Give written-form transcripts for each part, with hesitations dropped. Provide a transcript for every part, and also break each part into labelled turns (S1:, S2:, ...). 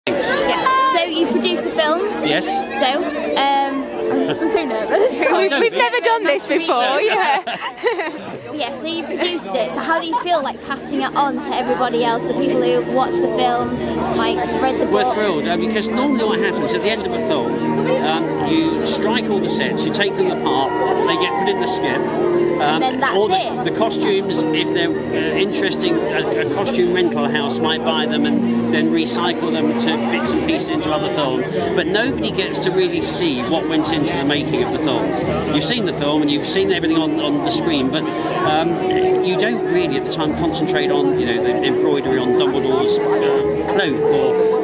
S1: Thanks.
S2: Yeah. So you produce the films?
S1: Yes.
S2: So, I'm so nervous.
S3: We've never done this before, yeah.
S2: Yeah, so you produced it, so how do you feel like passing it on to everybody else, the people who've watched the films, like read the books?
S1: We're thrilled, because normally what happens at the end of a film, you strike all the sets, you take them apart, they get put in the skip.
S2: And then that's it.
S1: The costumes, if they're interesting, a costume rental house might buy them and then recycle them to bits and pieces into other films. But nobody gets to really see what went into the making of the films. You've seen the film and you've seen everything on the screen, but you don't really at the time concentrate on the embroidery on Dumbledore's cloak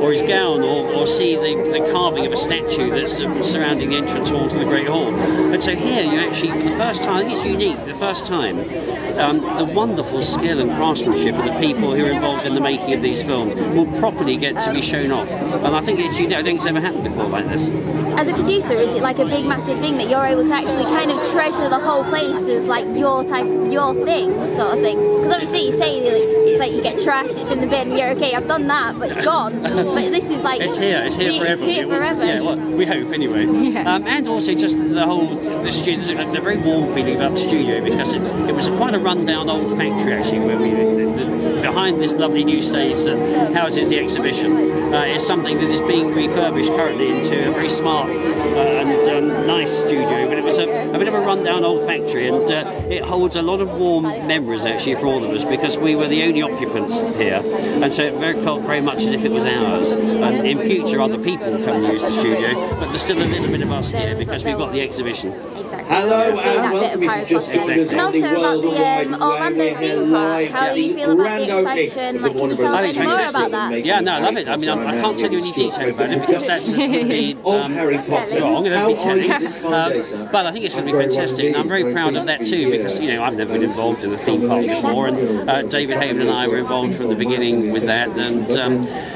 S1: or his gown, or see the carving of a statue that's surrounding the entrance hall to the Great Hall. And so here you actually, for the first time, I think it's unique, the first time, the wonderful skill and craftsmanship of the people who are involved in the making of these films will properly get to be shown off. And I think it's unique. I don't think it's ever happened before like this.
S2: As a producer, is it like a big massive thing that you're able to actually kind of treasure the whole place as like your thing, sort of thing? Because obviously you say it's like you get trashed, it's in the bin, you're okay, I've done that, but it's gone. But this is like
S1: it's here forever.
S2: It's here forever.
S1: Yeah, well, we hope anyway.
S2: Yeah.
S1: And also just the studio. There's a very warm feeling about the studio because it was quite a rundown old factory actually, where behind this lovely new stage that houses the exhibition is something that is being refurbished currently into a very smart and nice studio. But it was a bit of a rundown old factory, and it holds a lot of warm memories actually for all of us because we were the only occupants here, and so it felt very much as if it was ours. And in future other people come and use the studio, but there's still a little bit of us here because we've got the exhibition.
S2: Exactly.
S4: Hello and welcome if you just joined us
S2: and
S4: on the
S2: also about
S4: World
S2: the Orlando theme park. How do you feel about the expansion? Like, can you tell us more about that?
S1: Yeah, no, I love it. I mean, I can't tell you any detail about it because that's going to be wrong, and it'll be telling. But I think it's going to be fantastic, and I'm very proud of that too because I've never been involved in a theme park before, and David Haven and I were involved from the beginning with that, and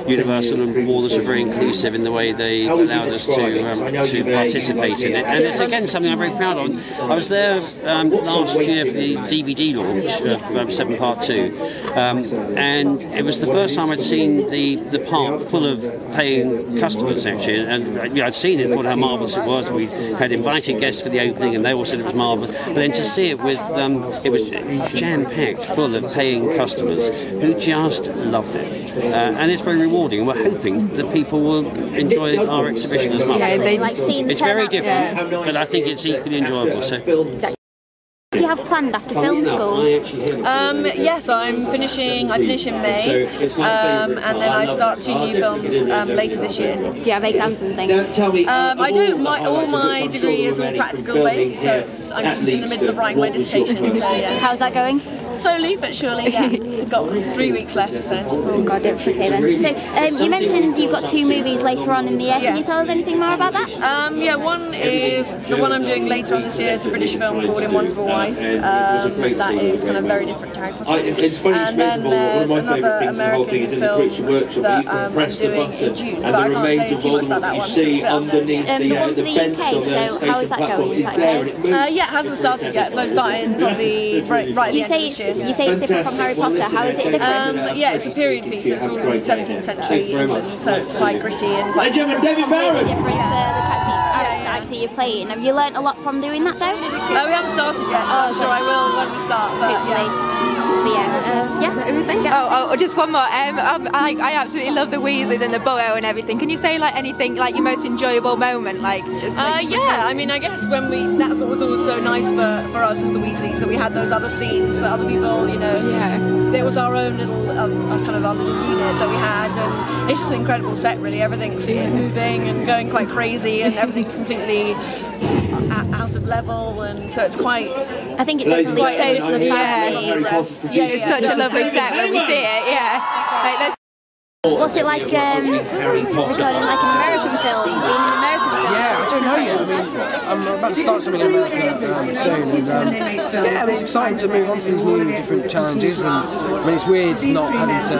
S1: Universal and Warner's were very inclusive in the way they allowed us to participate in it, and it's again something I'm very proud of. I was there last year for the DVD launch of 7 Part 2, and it was the first time I'd seen the park full of paying customers actually, and I'd seen it, thought how marvellous it was. We had invited guests for the opening and they all said it was marvellous, but then to see it with it was jam-packed full of paying customers who just loved it, and it's very rewarding, and we're hoping that people will enjoy our exhibition as much.
S2: Yeah, they like seeing
S1: it's very different, but I think it's equally enjoyable. So.
S2: Exactly. What do you have planned after film school?
S5: Yeah, so I finish in May, and then I start 2 new films later this year.
S2: Do you have exams and things?
S5: I do. All my degree is all practical based, so I'm just in the midst of writing my dissertation. So yeah.
S2: How's that going?
S5: Slowly but surely, yeah. I've got 3 weeks left, so.
S2: Oh god, it's okay then. So, you mentioned you've got 2 movies later on in the year. Can you tell us anything more about that?
S5: Yeah, one is the one I'm doing later on this year. It's a British film called In Want of a Wife. That is kind of very different to Harry Potter. And then there's another American film that I'm doing in June, but I can't tell you too much about that one.
S2: The one for the UK, so how is that going? Is that okay?
S5: Yeah, it hasn't started yet, so I'm starting probably right at the end of this year.
S2: You say it's different from Harry Potter. How is it different?
S5: Yeah, it's a period piece, so it's all 17th century England, so it's quite gritty and quite
S2: different to the character you're playing. Have you learnt a lot from doing that though?
S5: We haven't started yet, so I'm sure I will when we start, but
S3: Oh, just one more. I absolutely love the Weasleys and the Burrow and everything. Can you say like anything, like your most enjoyable moment, like just?
S5: Yeah, I mean, I guess that's what was always so nice for us as the Weasleys, that we had those other scenes that other people, there was our own little kind of our little unit that we had, and it's just an incredible set really. Everything's moving and going quite crazy, and everything's completely out of level, and so it's quite.
S2: I think it definitely shows the family.
S3: Yeah, it's such a lovely set when we see it. Yeah.
S2: What's it like recording like an American film, being an American film?
S6: Yeah, I don't know yet. I mean, I'm about to start something American soon, and yeah, it's exciting to move on to these new different challenges. And I mean, it's weird not having to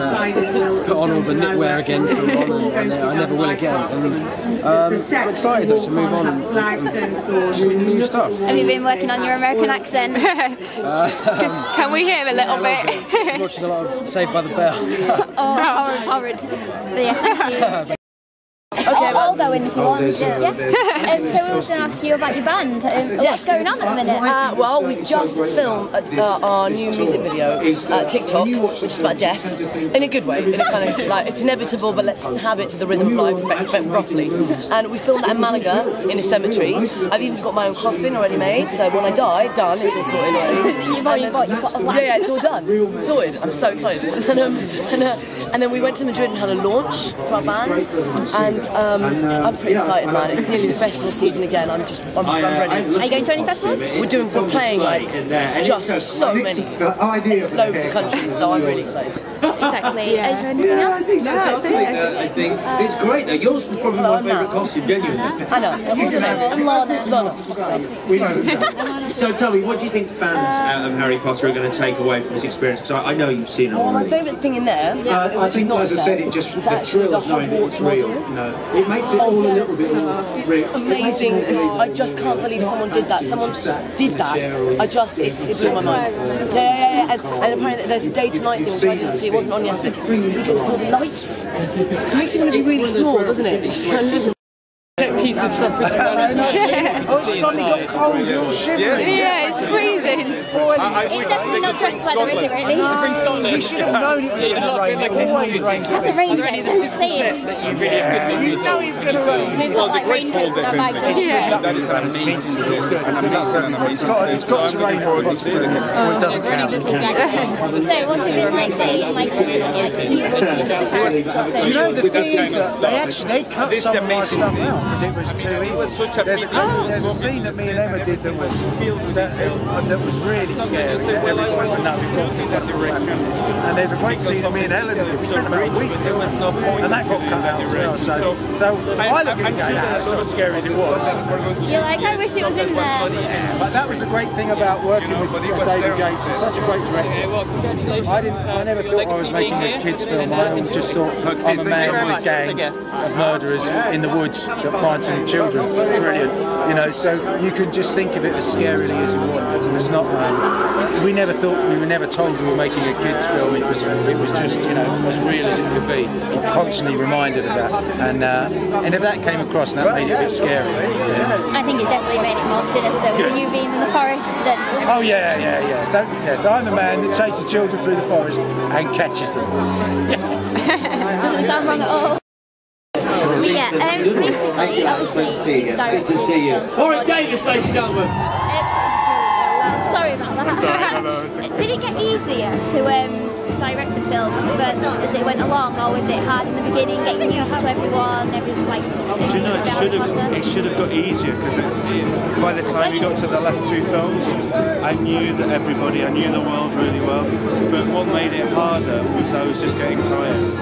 S6: put on all the knitwear again for one, and I never will again. And I'm excited though to move on and do new stuff.
S2: Have you been working on your American accent?
S3: Can we hear a little bit?
S6: Watching a lot of Saved by the Bell.
S2: Oh, horrid. But yeah, thank you. all go in if you want. Yeah. So we were going to ask you about your band. What's going on at the minute?
S5: Well, we've just filmed our new music video, TikTok, which is about death, in a good way, in a kind of like, it's inevitable, but let's have it to the rhythm of life, roughly. And we filmed that in Malaga, in a cemetery. I've even got my own coffin already made, so when I die, done, it's all sorted.
S2: You've already bought your bottle of wine.
S5: Yeah, it's all done, it's sorted. I'm so excited. And then we went to Madrid and had a launch for our band, and I'm pretty excited, man. It's nearly the festival season again. I'm ready.
S2: Are you going to any festivals?
S5: We're playing like just so many, loads of countries, so I'm really excited.
S2: Exactly. Is there anything else?
S3: No, that's it.
S4: I think it's great though. Yours was probably my favourite costume, genuinely.
S5: I know.
S2: I'm Lorna.
S4: So tell me, what do you think fans of Harry Potter are going to take away from this experience? Because I know you've seen it all.
S5: My favourite thing in there,
S4: I think, as I said, it just
S5: is actually the Hogwarts model.
S4: It makes it all a little bit more real.
S5: Amazing. I just can't believe someone did that. Someone did that. It blew my mind. Yeah. And apparently there's a day to night thing which I didn't see. It wasn't on yesterday. You saw the lights. It makes you want to be really small, doesn't it?
S1: Pieces from
S7: Oh, it's suddenly got cold, you're shivering.
S3: Yeah, it's freezing.
S2: It's definitely not dress weather, is it really?
S7: We should have known it was going to rain. It always rains.
S2: That's a rain jacket, don't say it.
S7: You know it's going to rain.
S2: It's not like raincoats in our bags. Yeah.
S7: It's got to rain for it to do it. It doesn't count.
S2: So what's it been like playing like such a evil character?
S7: You know, the thing is that they cut some of my stuff out because it was too evil. There's a scene that me and Emma did that was really scary. Everyone would know and there's a great scene that me and Ellen did. We spent about a week filming, and that got cut out as well. So I look at it going, that's not as scary as it was.
S2: You're like, I wish it was in there.
S7: But that was the great thing about working with David Gates. He's such a great director. I never thought I was making a kids film. I always just thought I'm a man with a gang of murderers in the woods that find some children. Brilliant. You know, so you can just think of it as scarily as you want. It's not. We never told we were making a kids film. It was just, you know, as real as it could be. I'm constantly reminded of that, and if that came across, that made it a bit scary. Yeah.
S2: I think it definitely made it more sinister with you being in the forest.
S7: Oh yeah. So I'm the man that chases children through the forest and catches them.
S2: Doesn't sound wrong at all. But yeah, basically, obviously, you've directed films.
S4: Alright, Davis, ladies and gentlemen.
S2: Sorry about that. Did it get easier to direct the film as it went along, or was it hard in the beginning, getting used to everyone, everything like?
S8: Do you know, it should have got easier because by the time we got to the last two films, I knew the world really well. But what made it harder was I was just getting tired.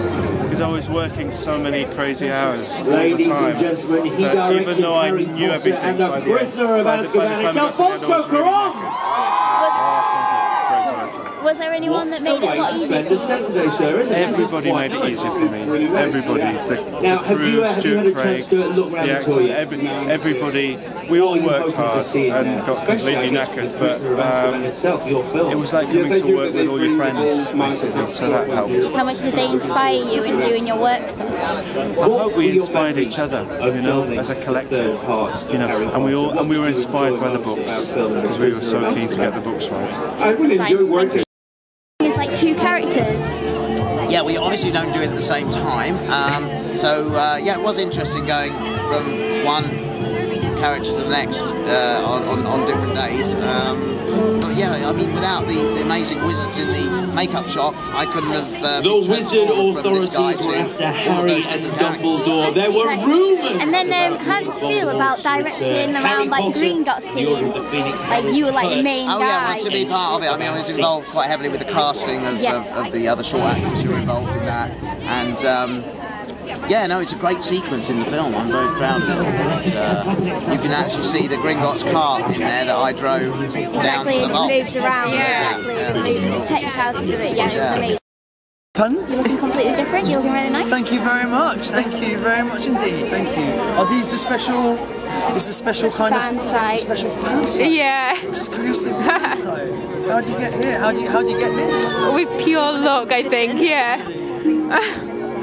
S8: Because I was working so many crazy hours all the time that even though I knew everything by the time I got to the end, I was really knackered.
S2: Was there anyone that made it a lot easier?
S8: Everybody made it easier for me. Everybody, the crew, Stuart Craig, the actors, everybody. We all worked hard and got completely knackered, but it was like coming to work with all your friends, basically, so that helped.
S2: How much did they inspire you in doing your work?
S8: I hope we inspired each other, you know, as a collective, you know, and we were inspired by the books because we were so keen to get the books right.
S4: I really enjoy working.
S2: It's like two characters.
S9: Yeah, we obviously don't do it at the same time. Yeah, it was interesting going from one character to the next on different days. But yeah, I mean, without the amazing wizards in the makeup shop, I couldn't have
S4: the wizard authorities were after Harry and Dumbledore. There were rumours.
S2: And then, how did you feel about directing around like Gringotts scene? Like you were like the main guy.
S9: Oh yeah, well, to be part of it. I mean, I was involved quite heavily with the casting of the other short actors who were involved in that, and. Yeah, no, it's a great sequence in the film. I'm very proud of it. You can actually see the Gringotts cart in there that I drove down to the vault.
S2: It moves around. Exactly. The technicalities of it. Yeah, it's amazing.
S10: Pardon?
S2: You're looking completely different. You're looking really nice.
S10: Thank you very much. Thank you very much indeed. Thank you. Are these the special? Is a special kind
S2: fan
S10: of
S2: site.
S10: special fan site?
S3: Yeah.
S10: Exclusive fan site. How do you get here? How do you get this?
S3: With pure luck, I think. Yeah.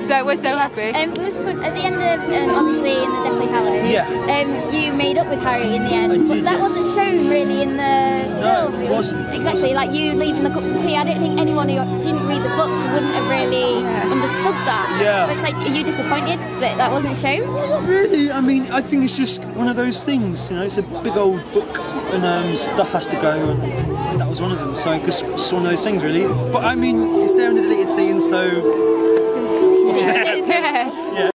S3: So we're so happy.
S2: At the end of obviously in the Deathly Hallows, you made up with Harry in the end.
S10: I did,
S2: that
S10: yes.
S2: wasn't shown really in the film.
S10: it wasn't.
S2: Exactly, like you leaving the cups of tea. I don't think anyone who didn't read the books wouldn't have really understood that.
S10: Yeah.
S2: But it's like, are you disappointed that that wasn't shown?
S10: Not really. I mean, I think it's just one of those things. You know, it's a big old book, and stuff has to go, and that was one of them. So it's just one of those things, really. But I mean, it's there in the deleted scene, so.
S2: Yeah.